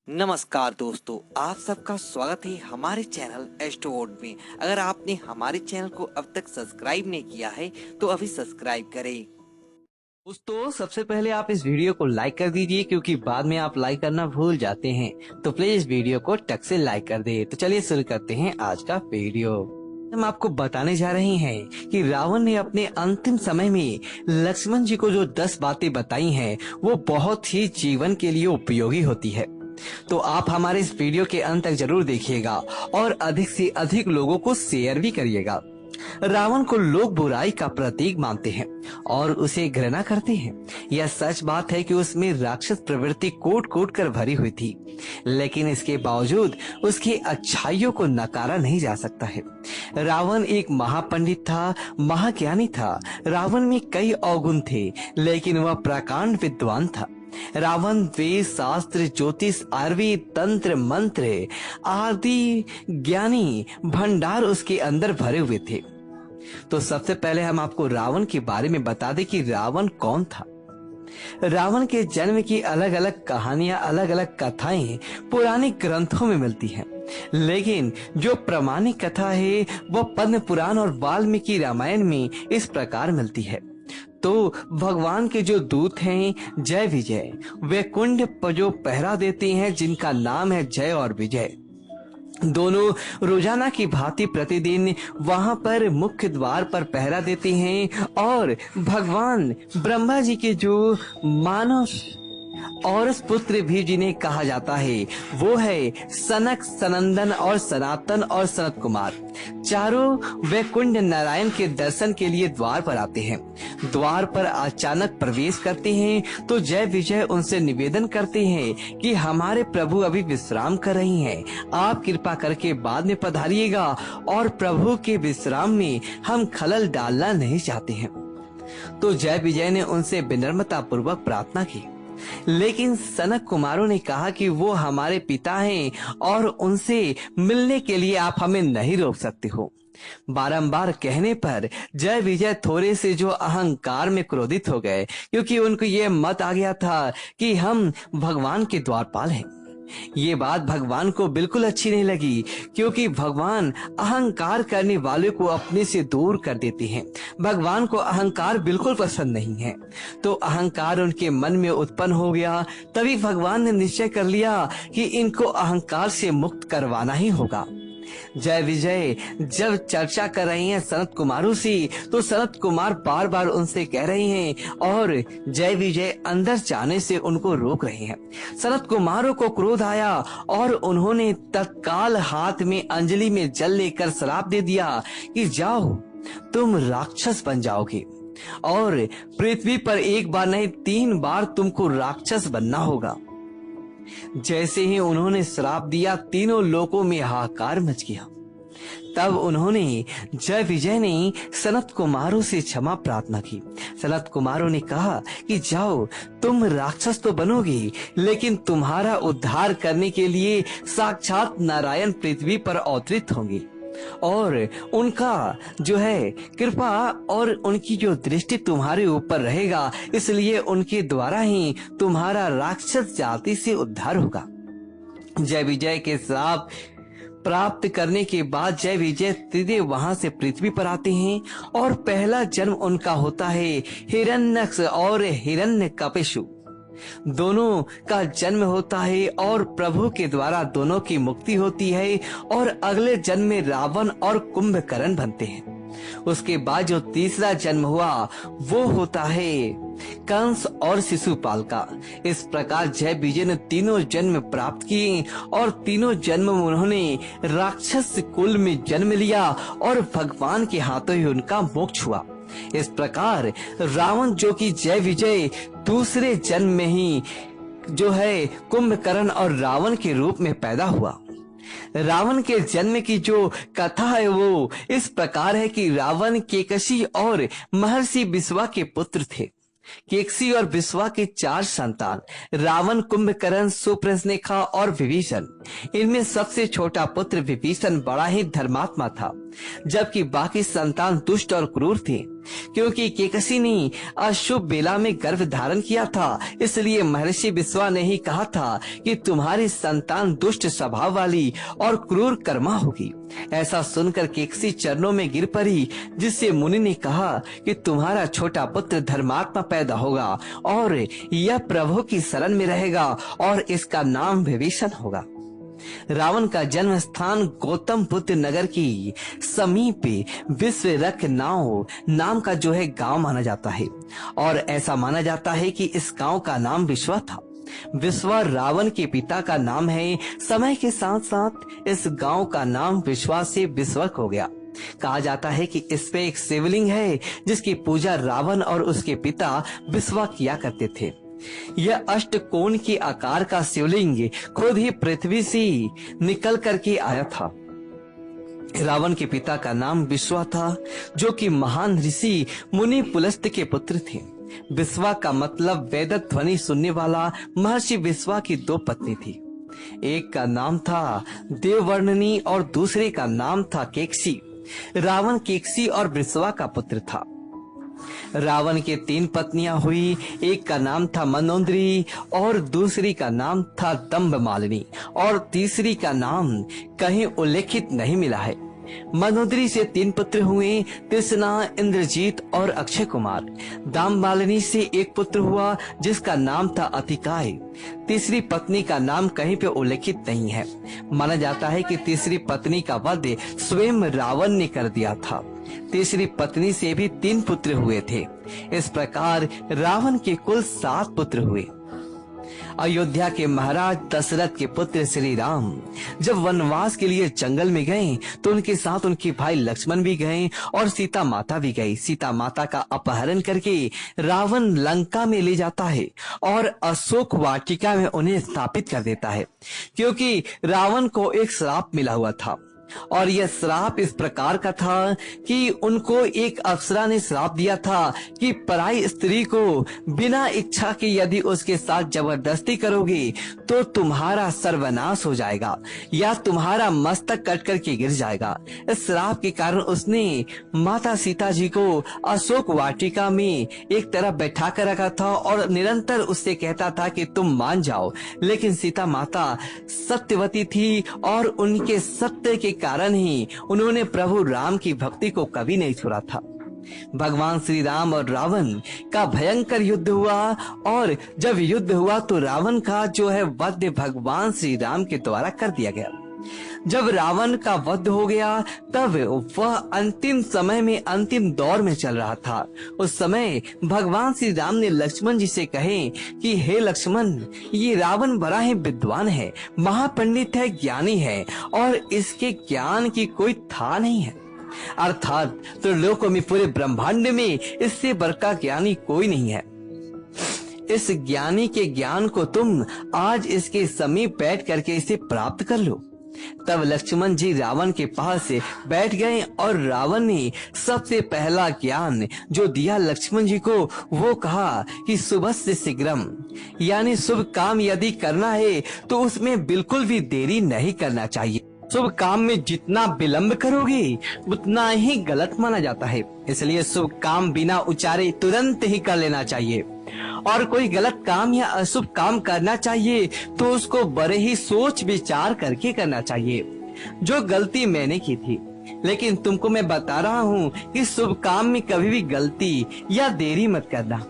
नमस्कार दोस्तों, आप सबका स्वागत है हमारे चैनल एस्ट्रोवर्ड में। अगर आपने हमारे चैनल को अब तक सब्सक्राइब नहीं किया है तो अभी सब्सक्राइब करें। दोस्तों, सबसे पहले आप इस वीडियो को लाइक कर दीजिए, क्योंकि बाद में आप लाइक करना भूल जाते हैं। तो प्लीज इस वीडियो को टक से लाइक कर दे। तो चलिए शुरू करते हैं आज का वीडियो। हम आपको बताने जा रहे हैं कि रावण ने अपने अंतिम समय में लक्ष्मण जी को जो 10 बातें बताई हैं, वो बहुत ही जीवन के लिए उपयोगी होती है। तो आप हमारे इस वीडियो के अंत तक जरूर देखिएगा और अधिक से अधिक लोगों को शेयर भी करिएगा। रावण को लोग बुराई का प्रतीक मानते हैं और उसे घृणा करते हैं। यह सच बात है कि उसमें राक्षस प्रवृत्ति कोट कोट कर भरी हुई थी, लेकिन इसके बावजूद उसकी अच्छाइयों को नकारा नहीं जा सकता है। रावण एक महापंडित था, महाज्ञानी था। रावण में कई अवगुण थे, लेकिन वह प्रकांड विद्वान था। रावण वेद शास्त्र ज्योतिष आयुर्वेद तंत्र मंत्र आदि ज्ञानी भंडार उसके अंदर भरे हुए थे। तो सबसे पहले हम आपको रावण के बारे में बता दें कि रावण कौन था। रावण के जन्म की अलग अलग कहानियां, अलग अलग कथाएं पुराने ग्रंथों में मिलती हैं, लेकिन जो प्रमाणिक कथा है वह पद्म पुराण और वाल्मीकि रामायण में इस प्रकार मिलती है। तो भगवान के जो दूत हैं जय विजय, वे कुंड पर जो पहरा देते हैं, जिनका नाम है जय और विजय, दोनों रोजाना की भांति प्रतिदिन वहां पर मुख्य द्वार पर पहरा देते हैं। और भगवान ब्रह्मा जी के जो मानव और पुत्र भी जिन्हें कहा जाता है, वो है सनक, सनंदन और सनातन और सनत कुमार। चारों वे कुंड नारायण के दर्शन के लिए द्वार पर आते हैं। द्वार पर अचानक प्रवेश करते हैं तो जय विजय उनसे निवेदन करते हैं कि हमारे प्रभु अभी विश्राम कर रही हैं, आप कृपा करके बाद में पधारिएगा और प्रभु के विश्राम में हम खलल डालना नहीं चाहते हैं। तो जय विजय ने उनसे विनम्रता पूर्वक प्रार्थना की, लेकिन सनक कुमारों ने कहा कि वो हमारे पिता हैं और उनसे मिलने के लिए आप हमें नहीं रोक सकते हो। बारंबार कहने पर जय विजय थोड़े से जो अहंकार में क्रोधित हो गए, क्योंकि उनको ये मत आ गया था कि हम भगवान के द्वारपाल हैं। ये बात भगवान को बिल्कुल अच्छी नहीं लगी, क्योंकि भगवान अहंकार करने वाले को अपने से दूर कर देते हैं। भगवान को अहंकार बिल्कुल पसंद नहीं है। तो अहंकार उनके मन में उत्पन्न हो गया। तभी भगवान ने निश्चय कर लिया कि इनको अहंकार से मुक्त करवाना ही होगा। जय विजय जब चर्चा कर रही हैं सनत कुमारों से, तो सनत कुमार बार बार उनसे कह रहे हैं और जय विजय अंदर जाने से उनको रोक रहे हैं। सनत कुमारों को क्रोध आया और उन्होंने तत्काल हाथ में अंजलि में जल लेकर श्राप दे दिया कि जाओ, तुम राक्षस बन जाओगे और पृथ्वी पर एक बार नहीं 3 बार तुमको राक्षस बनना होगा। जैसे ही उन्होंने श्राप दिया, तीनों लोकों में हाहाकार मच गया। तब उन्होंने जय विजय ने सनत कुमारों से क्षमा प्रार्थना की। सनत कुमारों ने कहा कि जाओ, तुम राक्षस तो बनोगे, लेकिन तुम्हारा उद्धार करने के लिए साक्षात नारायण पृथ्वी पर अवतरित होंगे और उनका जो है कृपा और उनकी जो दृष्टि तुम्हारे ऊपर रहेगा, इसलिए उनके द्वारा ही तुम्हारा राक्षस जाति से उद्धार होगा। जय विजय के श्राप प्राप्त करने के बाद जय विजय सीधे वहां से पृथ्वी पर आते हैं और पहला जन्म उनका होता है हिरण्यक्ष और हिरण्यकशिपु। दोनों का जन्म होता है और प्रभु के द्वारा दोनों की मुक्ति होती है और अगले जन्म में रावण और कुंभकर्ण बनते हैं। उसके बाद जो तीसरा जन्म हुआ वो होता है कंस और शिशुपाल का। इस प्रकार जय विजय ने तीनों जन्म प्राप्त किए और तीनों जन्म में उन्होंने राक्षस कुल में जन्म लिया और भगवान के हाथों ही उनका मोक्ष हुआ। इस प्रकार रावण जो कि जय विजय दूसरे जन्म में ही जो है कुंभकर्ण और रावण के रूप में पैदा हुआ। रावण के जन्म की जो कथा है वो इस प्रकार है कि रावण केकसी और महर्षि विश्वा के पुत्र थे। केकसी और विश्वा के 4 संतान रावण, कुंभकर्ण, सुप्रश्नेखा और विभीषण। इनमें सबसे छोटा पुत्र विभीषण बड़ा ही धर्मात्मा था, जबकि बाकी संतान दुष्ट और क्रूर थे। क्योंकि केकसी ने अशुभ बेला में गर्भ धारण किया था, इसलिए महर्षि विश्वा ने ही कहा था कि तुम्हारी संतान दुष्ट स्वभाव वाली और क्रूर कर्मा होगी। ऐसा सुनकर केकसी चरणों में गिर पड़ी, जिससे मुनि ने कहा कि तुम्हारा छोटा पुत्र धर्मात्मा पैदा होगा और यह प्रभु की शरण में रहेगा और इसका नाम विभीषण होगा। रावण का जन्म स्थान गौतम बुद्ध नगर की समीप विश्वरख नाम का जो है गांव माना जाता है, और ऐसा माना जाता है कि इस गांव का नाम विश्वा था। विश्वा रावण के पिता का नाम है। समय के साथ साथ इस गांव का नाम विश्वा से विश्वक हो गया। कहा जाता है कि इस पे एक शिवलिंग है जिसकी पूजा रावण और उसके पिता विश्वा किया करते थे। यह अष्टकोण के आकार का शिवलिंग खुद ही पृथ्वी से निकल करके आया था। रावण के पिता का नाम विश्वा था, जो कि महान ऋषि मुनि पुलस्त्य के पुत्र थे। विश्वा का मतलब वेद ध्वनि सुनने वाला। महर्षि विश्वा की दो पत्नी थी। एक का नाम था देववर्णनी और दूसरे का नाम था केकसी। रावण केकसी और विश्वा का पुत्र था। रावण के 3 पत्नियां हुई। एक का नाम था मनोंद्री और दूसरी का नाम था दंभमालिनी और तीसरी का नाम कहीं उल्लेखित नहीं मिला है। मनोंद्री से 3 पुत्र हुए, तृष्णा, इंद्रजीत और अक्षय कुमार। दंभमालिनी से एक पुत्र हुआ जिसका नाम था अतिकाय। तीसरी पत्नी का नाम कहीं पे उल्लेखित नहीं है। माना जाता है कि तीसरी पत्नी का वध स्वयं रावण ने कर दिया था। तीसरी पत्नी से भी 3 पुत्र हुए थे। इस प्रकार रावण के कुल 7 पुत्र हुए। अयोध्या के महाराज दशरथ के पुत्र श्री राम जब वनवास के लिए जंगल में गए तो उनके साथ उनके भाई लक्ष्मण भी गए और सीता माता भी गई। सीता माता का अपहरण करके रावण लंका में ले जाता है और अशोक वाटिका में उन्हें स्थापित कर देता है, क्योंकि रावण को एक श्राप मिला हुआ था। और यह श्राप इस प्रकार का था कि उनको एक अप्सरा ने श्राप दिया था कि पराई स्त्री को बिना इच्छा के यदि उसके साथ जबरदस्ती करोगे तो तुम्हारा सर्वनाश हो जाएगा या तुम्हारा मस्तक कट करके गिर जाएगा। इस श्राप के कारण उसने माता सीता जी को अशोक वाटिका में एक तरफ बैठा कर रखा था और निरंतर उससे कहता था कि तुम मान जाओ। लेकिन सीता माता सत्यवती थी और उनके सत्य के कारण ही उन्होंने प्रभु राम की भक्ति को कभी नहीं छोड़ा था। भगवान श्री राम और रावण का भयंकर युद्ध हुआ और जब युद्ध हुआ तो रावण का जो है वध भगवान श्री राम के द्वारा कर दिया गया। जब रावण का वध हो गया तब वह अंतिम समय में अंतिम दौर में चल रहा था। उस समय भगवान श्री राम ने लक्ष्मण जी से कहे कि हे लक्ष्मण, ये रावण बड़ा ही विद्वान है, महापंडित है, ज्ञानी है और इसके ज्ञान की कोई था नहीं है। अर्थात तो लोकों में पूरे ब्रह्मांड में इससे बड़का ज्ञानी कोई नहीं है। इस ज्ञानी के ज्ञान को तुम आज इसके समीप बैठ करके इसे प्राप्त कर लो। तब लक्ष्मण जी रावण के पास बैठ गए और रावण ने सबसे पहला ज्ञान जो दिया लक्ष्मण जी को वो कहा कि शुभ से शीघ्रम, यानी शुभ काम यदि करना है तो उसमें बिल्कुल भी देरी नहीं करना चाहिए। शुभ काम में जितना विलंब करोगे उतना ही गलत माना जाता है। इसलिए शुभ काम बिना उचारे तुरंत ही कर लेना चाहिए और कोई गलत काम या अशुभ काम करना चाहिए तो उसको बड़े ही सोच विचार करके करना चाहिए। जो गलती मैंने की थी, लेकिन तुमको मैं बता रहा हूँ कि शुभ काम में कभी भी गलती या देरी मत करना।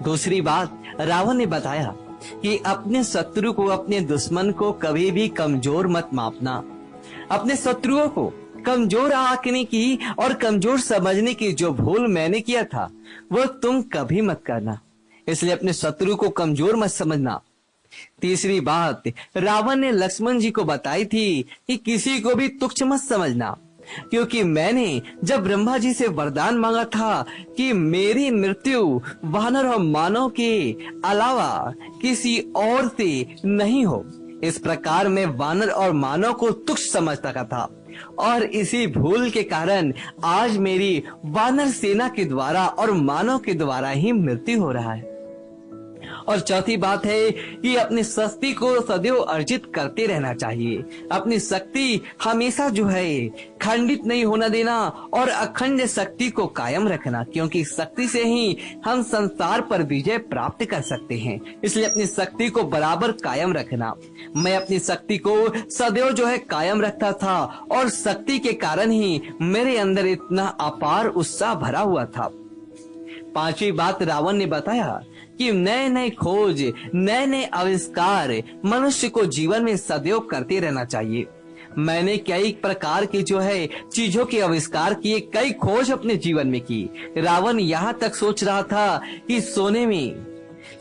दूसरी बात रावण ने बताया कि अपने शत्रु को, अपने दुश्मन को कभी भी कमजोर मत मापना। अपने शत्रुओं को कमजोर आंकने की और कमजोर समझने की जो भूल मैंने किया था वो तुम कभी मत करना। इसलिए अपने शत्रु को कमजोर मत समझना। तीसरी बात रावण ने लक्ष्मण जी को बताई थी कि किसी को भी तुच्छ मत समझना, क्योंकि मैंने जब ब्रह्मा जी से वरदान मांगा था कि मेरी मृत्यु वानर और मानव के अलावा किसी और से नहीं हो, इस प्रकार मैं वानर और मानव को तुच्छ समझ सका था और इसी भूल के कारण आज मेरी वानर सेना के द्वारा और मानव के द्वारा ही मृत्यु हो रहा है। और चौथी बात है कि अपनी शक्ति को सदैव अर्जित करते रहना चाहिए। अपनी शक्ति हमेशा जो है खंडित नहीं होना देना और अखंड शक्ति को कायम रखना, क्योंकि शक्ति से ही हम संसार पर विजय प्राप्त कर सकते हैं। इसलिए अपनी शक्ति को बराबर कायम रखना। मैं अपनी शक्ति को सदैव जो है कायम रखता था और शक्ति के कारण ही मेरे अंदर इतना अपार उत्साह भरा हुआ था। पांचवी बात रावण ने बताया कि नए नए खोज, नए नए आविष्कार मनुष्य को जीवन में सदैव करते रहना चाहिए। मैंने कई प्रकार की जो है चीजों के आविष्कार किए, कई खोज अपने जीवन में की। रावण यहाँ तक सोच रहा था कि सोने में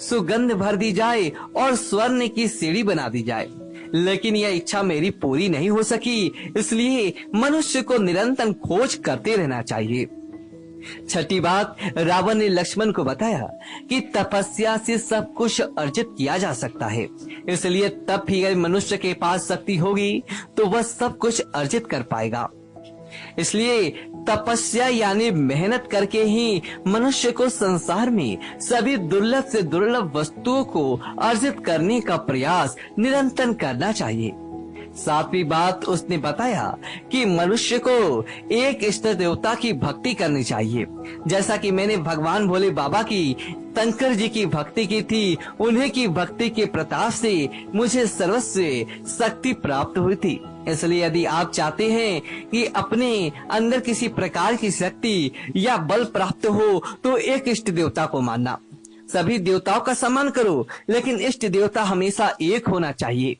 सुगंध भर दी जाए और स्वर्ण की सीढ़ी बना दी जाए, लेकिन यह इच्छा मेरी पूरी नहीं हो सकी। इसलिए मनुष्य को निरंतर खोज करते रहना चाहिए। छठी बात, रावण ने लक्ष्मण को बताया कि तपस्या से सब कुछ अर्जित किया जा सकता है। इसलिए तब ही अगर मनुष्य के पास शक्ति होगी तो वह सब कुछ अर्जित कर पाएगा। इसलिए तपस्या यानी मेहनत करके ही मनुष्य को संसार में सभी दुर्लभ से दुर्लभ वस्तुओं को अर्जित करने का प्रयास निरंतर करना चाहिए। सातवीं बात उसने बताया कि मनुष्य को एक इष्ट देवता की भक्ति करनी चाहिए। जैसा कि मैंने भगवान भोले बाबा की, शंकर जी की भक्ति की थी, उन्हीं की भक्ति के प्रताप से मुझे सर्वस्व शक्ति प्राप्त हुई थी। इसलिए यदि आप चाहते हैं कि अपने अंदर किसी प्रकार की शक्ति या बल प्राप्त हो तो एक इष्ट देवता को मानना। सभी देवताओं का सम्मान करो, लेकिन इष्ट देवता हमेशा एक होना चाहिए।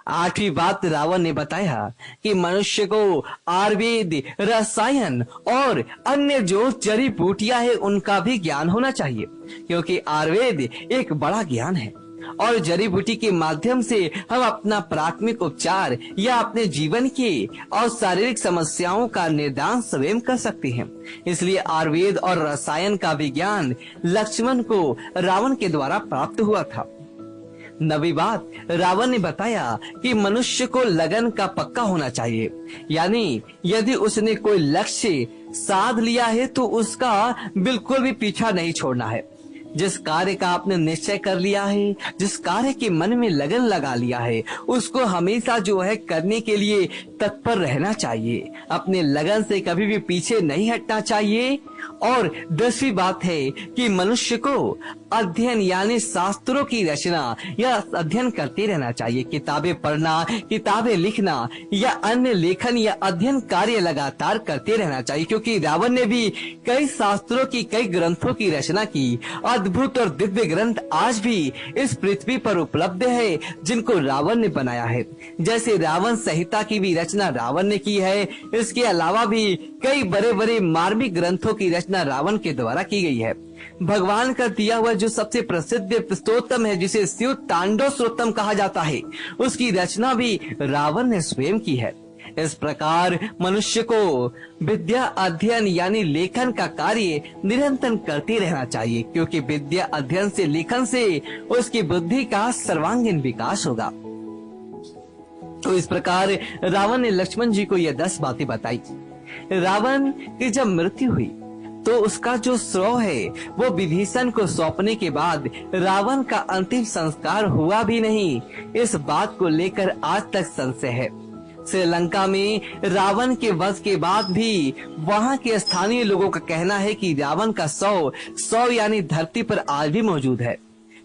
आठवीं बात रावण ने बताया कि मनुष्य को आयुर्वेद, रसायन और अन्य जो जड़ी बूटियां है उनका भी ज्ञान होना चाहिए, क्योंकि आयुर्वेद एक बड़ा ज्ञान है और जड़ी बूटी के माध्यम से हम अपना प्राथमिक उपचार या अपने जीवन के और शारीरिक समस्याओं का निदान स्वयं कर सकते हैं। इसलिए आयुर्वेद और रसायन का विज्ञान लक्ष्मण को रावण के द्वारा प्राप्त हुआ था। नवी बात, रावण ने बताया कि मनुष्य को लगन का पक्का होना चाहिए, यानी यदि उसने कोई लक्ष्य साध लिया है तो उसका बिल्कुल भी पीछा नहीं छोड़ना है। जिस कार्य का आपने निश्चय कर लिया है, जिस कार्य के मन में लगन लगा लिया है, उसको हमेशा जो है करने के लिए तत्पर रहना चाहिए। अपने लगन से कभी भी पीछे नहीं हटना चाहिए। और 10वीं बात है कि मनुष्य को अध्ययन यानी शास्त्रों की रचना या अध्ययन करते रहना चाहिए। किताबें पढ़ना, किताबें लिखना या अन्य लेखन या अध्ययन कार्य लगातार करते रहना चाहिए, क्योंकि रावण ने भी कई शास्त्रों की, कई ग्रंथों की रचना की। अद्भुत और दिव्य ग्रंथ आज भी इस पृथ्वी पर उपलब्ध है जिनको रावण ने बनाया है। जैसे रावण संहिता की भी रचना रावण ने की है। इसके अलावा भी कई बड़े बड़े मार्मिक ग्रंथों की रचना रावण के द्वारा की गई है। भगवान का दिया हुआ जो सबसे प्रसिद्ध स्तोत्रम है, जिसे शिव तांडव स्तोत्रम कहा जाता है, उसकी रचना भी रावण ने स्वयं की है। इस प्रकार मनुष्य को विद्या अध्ययन यानी लेखन का कार्य निरंतर करते रहना चाहिए, क्योंकि विद्या अध्ययन से, लेखन से उसकी बुद्धि का सर्वांगीण विकास होगा। तो इस प्रकार रावण ने लक्ष्मण जी को यह 10 बातें बताई। रावण की जब मृत्यु हुई तो उसका जो शव है वो विभीषण को सौंपने के बाद रावण का अंतिम संस्कार हुआ भी नहीं। इस बात को लेकर आज तक संशय है। श्रीलंका में रावण के वध के बाद भी वहां के स्थानीय लोगों का कहना है कि रावण का शव यानी धरती पर आज भी मौजूद है।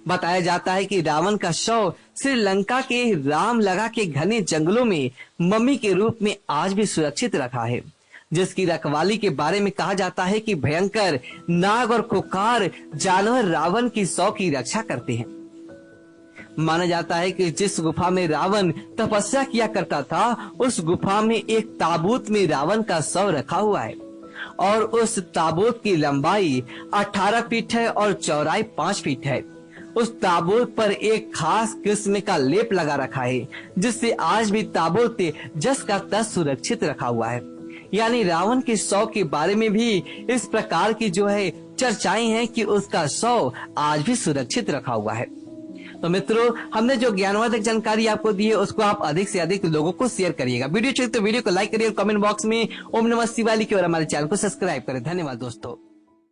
बताया जाता है कि रावण का शव श्रीलंका के रामलगा के घने जंगलों में मम्मी के रूप में आज भी सुरक्षित रखा है, जिसकी रखवाली के बारे में कहा जाता है कि भयंकर नाग और खुंखार जानवर रावण की शव की रक्षा करते हैं। माना जाता है कि जिस गुफा में रावण तपस्या किया करता था, उस गुफा में एक ताबूत में रावण का शव रखा हुआ है और उस ताबूत की लंबाई 18 फीट है और चौड़ाई 5 फीट है। उस ताबूत पर एक खास किस्म का लेप लगा रखा है, जिससे आज भी ताबूत जस का तस सुरक्षित रखा हुआ है। यानी रावण के शव के बारे में भी इस प्रकार की जो है चर्चाएं हैं कि उसका शव आज भी सुरक्षित रखा हुआ है। तो मित्रों, हमने जो ज्ञानवर्धक जानकारी आपको दी है उसको आप अधिक से अधिक लोगों को शेयर करिएगा। वीडियो चाहिए तो वीडियो को लाइक करिए और कमेंट बॉक्स में ओम नमः शिवाय लिखिए और हमारे चैनल को सब्सक्राइब करें। धन्यवाद दोस्तों।